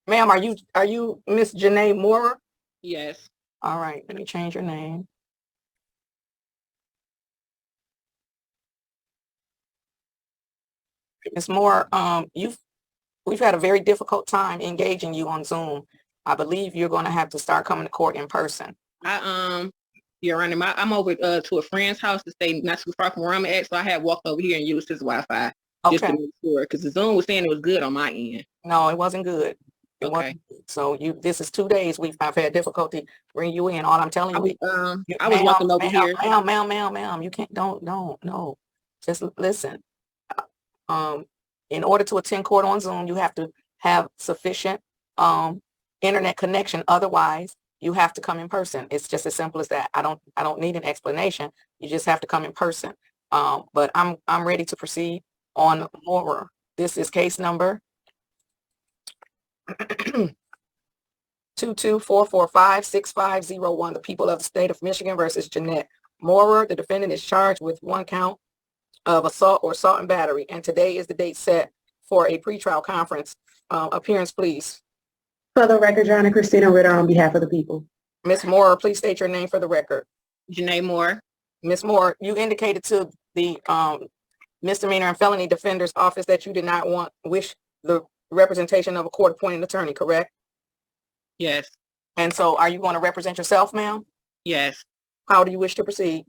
Ma'am, are you Miss Janae Moore? Yes. All right, let me change your name. Ms. Moore, we've had a very difficult time engaging you on Zoom. I believe you're going to have to start coming to court in person. You're running I'm over to a friend's house to stay not too far from where I'm at, so I had walked over here and used his Wi-Fi just to Okay. make sure, because the Zoom was saying it was good on my end. No, it wasn't good. It Okay. wasn't good. So this is 2 days I've had difficulty bringing you in. All I'm telling you, I was walking over here. ma'am, you can't, don't, no. Just listen. In order to attend court on Zoom, you have to have sufficient internet connection. Otherwise, you have to come in person. It's just as simple as that. I don't need an explanation. You just have to come in person. But I'm ready to proceed on Mora. This is case number 224456501. The people of the state of Michigan versus Jeanette Mora. The defendant is charged with 1 count of assault or assault and battery. And today is the date set for a pretrial conference. Appearance, please. For the record, Your Honor, Christina Ritter on behalf of the people. Ms. Moore, please state your name for the record. Janae Moore. Ms. Moore, you indicated to the misdemeanor and felony defender's office that you did not wish the representation of a court-appointed attorney, correct? Yes. And so are you going to represent yourself, ma'am? Yes. How do you wish to proceed?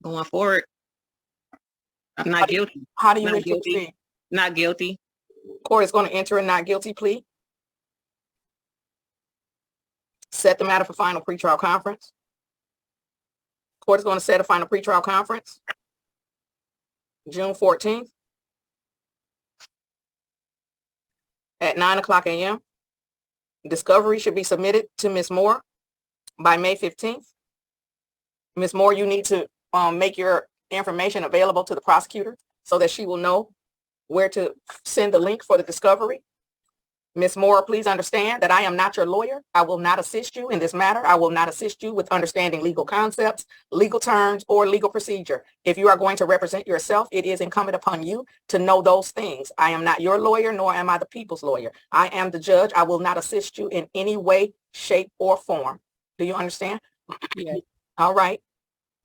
Going forward. I'm not guilty. How do you wish to proceed? Not guilty. Court is going to enter a not guilty plea. Set the matter for final pretrial conference. Court is going to set a final pretrial conference June 14th at 9:00 a.m. Discovery should be submitted to Ms. Moore by May 15th. Ms. Moore, you need to make your information available to the prosecutor so that she will know where to send the link for the discovery. Ms. Moore, please understand that I am not your lawyer. I will not assist you in this matter. I will not assist you with understanding legal concepts, legal terms, or legal procedure. If you are going to represent yourself, it is incumbent upon you to know those things. I am not your lawyer, nor am I the people's lawyer. I am the judge. I will not assist you in any way, shape, or form. Do you understand? Yes. All right.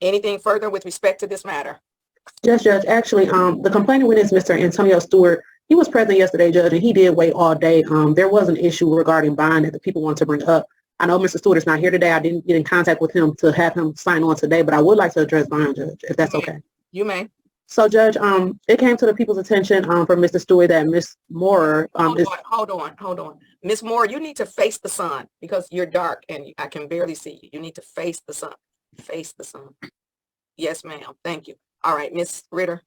Anything further with respect to this matter? Yes, Judge. Actually, the complaining witness, Mr. Antonio Stewart, he was present yesterday, Judge, and he did wait all day. There was an issue regarding bond that the people want to bring up. I know Mr. Stewart is not here today. I didn't get in contact with him to have him sign on today, but I would like to address bond, Judge, if that's okay. You may. So, Judge, it came to the people's attention from Mr. Stewart that Ms. Moore Hold on. Ms. Moore, you need to face the sun because you're dark and I can barely see you. You need to face the sun. Face the sun. Yes, ma'am. Thank you. All right, Ms. Ritter.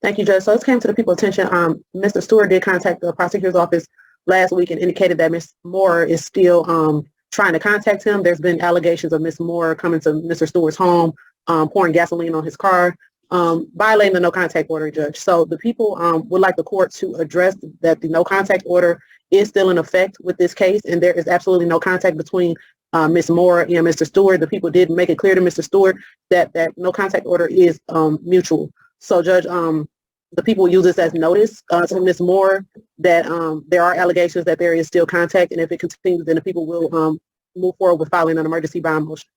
Thank you, Judge. So this came to the people's attention. Mr. Stewart did contact the prosecutor's office last week and indicated that Ms. Moore is still trying to contact him. There's been allegations of Ms. Moore coming to Mr. Stewart's home, pouring gasoline on his car, violating the no contact order, Judge. So the people would like the court to address that the no contact order is still in effect with this case, and there is absolutely no contact between Ms. Moore and Mr. Stewart. The people did make it clear to Mr. Stewart that no contact order is mutual. So, Judge, the people use this as notice to Ms. Moore that there are allegations that there is still contact, and if it continues, then the people will move forward with filing an emergency bond motion.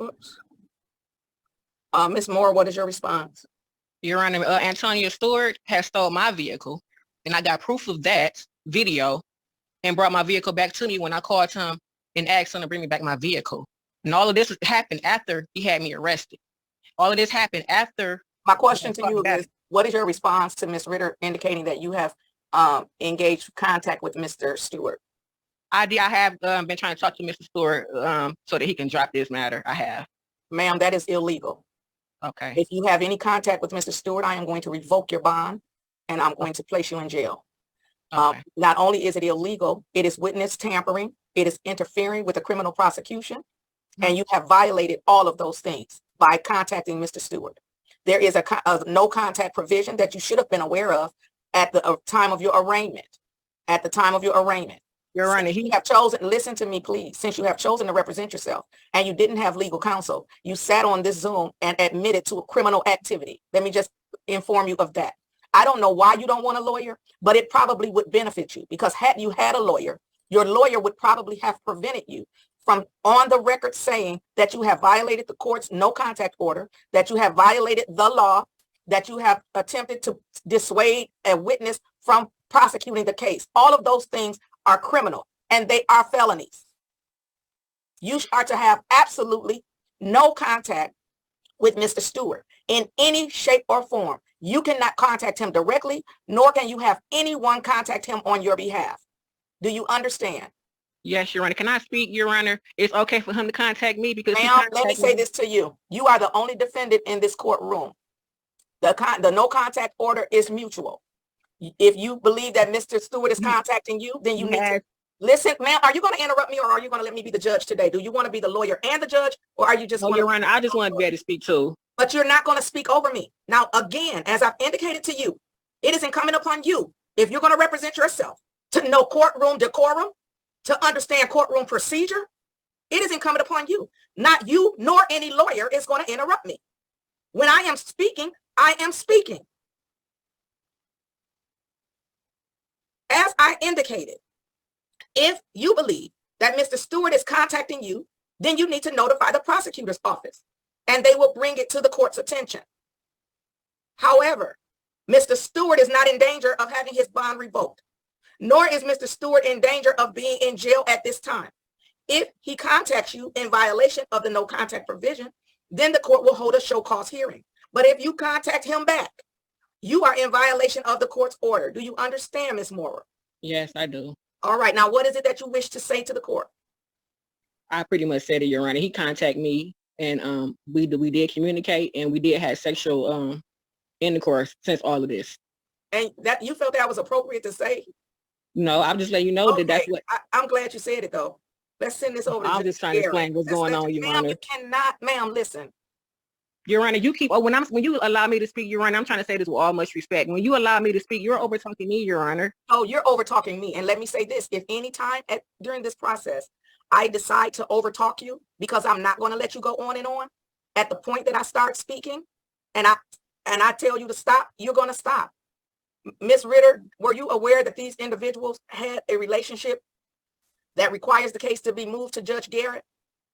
Oops. Ms. Moore, what is your response? Your Honor, Antonio Stewart has stole my vehicle, and I got proof of that video and brought my vehicle back to me when I called him and asked him to bring me back my vehicle. And all of this happened after he had me arrested. All of this happened after. My question to you is, what is your response to Ms. Ritter indicating that you have engaged contact with Mr. Stewart? I have been trying to talk to Mr. Stewart so that he can drop this matter. I have. Ma'am, that is illegal. Okay. If you have any contact with Mr. Stewart, I am going to revoke your bond and I'm going to place you in jail. Okay. Not only is it illegal, it is witness tampering. It is interfering with a criminal prosecution. And you have violated all of those things by contacting Mr. Stewart. There is a no contact provision that you should have been aware of at the time of your arraignment. At the time of your arraignment. Your Honor, you have chosen, listen to me, please, since you have chosen to represent yourself and you didn't have legal counsel, you sat on this Zoom and admitted to a criminal activity. Let me just inform you of that. I don't know why you don't want a lawyer, but it probably would benefit you, because had you had a lawyer, your lawyer would probably have prevented you from on the record saying that you have violated the court's no contact order, that you have violated the law, that you have attempted to dissuade a witness from prosecuting the case. All of those things are criminal and they are felonies. You are to have absolutely no contact with Mr. Stewart in any shape or form. You cannot contact him directly, nor can you have anyone contact him on your behalf. Do you understand? Yes, Your Honor. Can I speak, Your Honor? It's okay for him to contact me because Ma'am, let me say this to you. You are the only defendant in this courtroom. The no contact order is mutual. If you believe that Mr. Stewart is contacting you, then you need to listen. Ma'am, are you going to interrupt me, or are you going to let me be the judge today? Do you want to be the lawyer and the judge, or are you just? No, Your Honor, I just want to be able to speak too. But you're not going to speak over me. Now, again, as I've indicated to you, it is incumbent upon you, if you're going to represent yourself, to know courtroom decorum, to understand courtroom procedure. It is incumbent upon you. Not you nor any lawyer is going to interrupt me. When I am speaking, I am speaking. As I indicated, if you believe that Mr. Stewart is contacting you, then you need to notify the prosecutor's office and they will bring it to the court's attention. However, Mr. Stewart is not in danger of having his bond revoked, nor is Mr. Stewart in danger of being in jail at this time. If he contacts you in violation of the no contact provision, then the court will hold a show cause hearing. But if you contact him back, you are in violation of the court's order. Do you understand, Ms. Moore? Yes, I do. All right. Now, what is it that you wish to say to the court? I pretty much said it, Your Honor. He contacted me, and we did communicate, and we did have sexual intercourse since all of this. And that you felt that was appropriate to say? No, I'm just letting you know that that's what. I'm glad you said it, though. Let's send this over to I'm just trying to explain what's going on, Your Honor. You cannot, ma'am, listen. Your Honor, you keep, when you allow me to speak, Your Honor, I'm trying to say this with all much respect. When you allow me to speak, you're over talking me, Your Honor. Oh, you're over talking me. And let me say this, if any time during this process, I decide to over talk you because I'm not going to let you go on and on, at the point that I start speaking and I tell you to stop, you're going to stop. Ms. Ritter, were you aware that these individuals had a relationship that requires the case to be moved to Judge Garrett?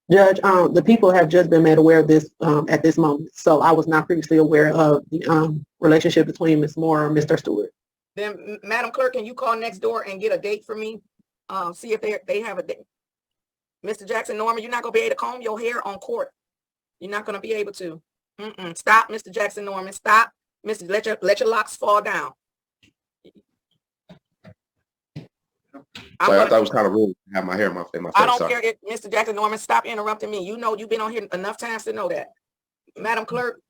Judge, the people have just been made aware of this at this moment. So I was not previously aware of the relationship between Ms. Moore and Mr. Stewart. Then, Madam Clerk, can you call next door and get a date for me? See if they have a date. Mr. Jackson Norman, you're not going to be able to comb your hair on court. You're not going to be able to. Stop, Mr. Jackson Norman. Stop. Let your locks fall down. I thought it was kind of rude to have my hair in my face. I don't care if Mr. Jackson Norman, stop interrupting me. You know you've been on here enough times to know that. Madam Clerk,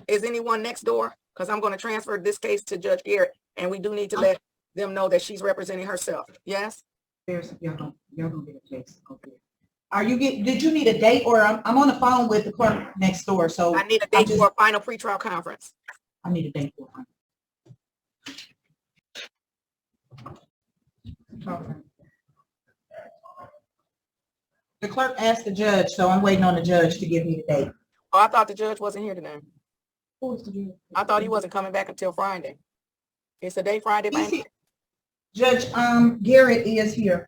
is anyone next door? Because I'm going to transfer this case to Judge Garrett, and we do need to let them know that she's representing herself. Yes? Y'all don't get a case. Okay. Did you need a date, or I'm on the phone with the clerk next door, so I need a date for a final pretrial conference. I need a date for it. Okay. The clerk asked the judge, so I'm waiting on the judge to give me the date. Oh, I thought the judge wasn't here today. Who was the judge? I thought he wasn't coming back until Friday. It's the day Friday. Judge Garrett is here.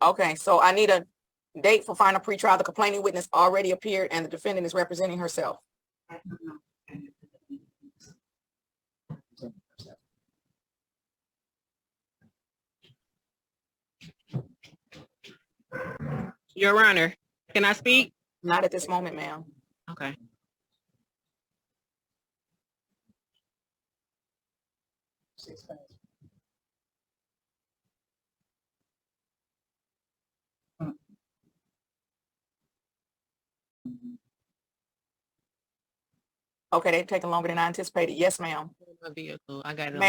Okay, so I need a date for final pretrial. The complaining witness already appeared and the defendant is representing herself. Your Honor, can I speak? Not at this moment, ma'am. Okay. Okay, they've taken longer than I anticipated. Yes, ma'am. My vehicle. I got it.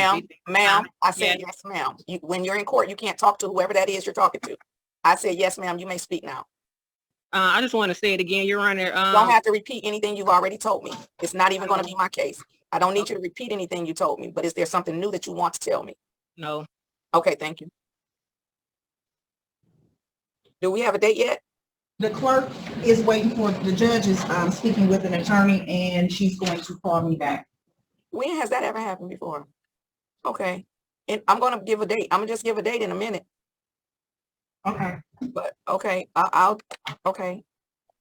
Ma'am, I said yes, ma'am. When you're in court, you can't talk to whoever that is you're talking to. I said yes, ma'am. You may speak now. I just want to say it again, Your Honor. You don't have to repeat anything you've already told me. It's not even going to be my case. I don't need you to repeat anything you told me, but is there something new that you want to tell me? No. Okay, thank you. Do we have a date yet? The clerk is waiting for, the judge is speaking with an attorney, and she's going to call me back. When has that ever happened before? Okay, and I'm gonna give a date. I'm gonna just give a date in a minute, Okay. but okay, I'll okay.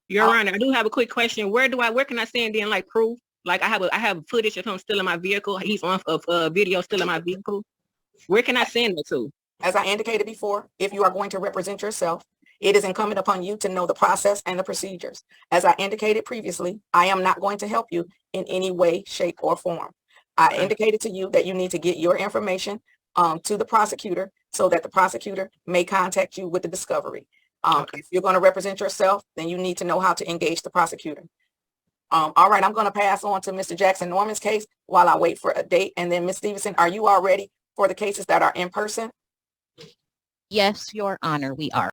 Your Honor, I do have a quick question. Where can I send in like proof? Like I have footage of him still in my vehicle. He's on a video still in my vehicle. Where can I send it to? As I indicated before, if you are going to represent yourself, it is incumbent upon you to know the process and the procedures. As I indicated previously, I am not going to help you in any way, shape, or form. I Okay. indicated to you that you need to get your information to the prosecutor so that the prosecutor may contact you with the discovery. Okay. If you're going to represent yourself, then you need to know how to engage the prosecutor. All right, I'm going to pass on to Mr. Jackson Norman's case while I wait for a date. And then Ms. Stevenson, are you all ready for the cases that are in person? Yes, Your Honor, we are.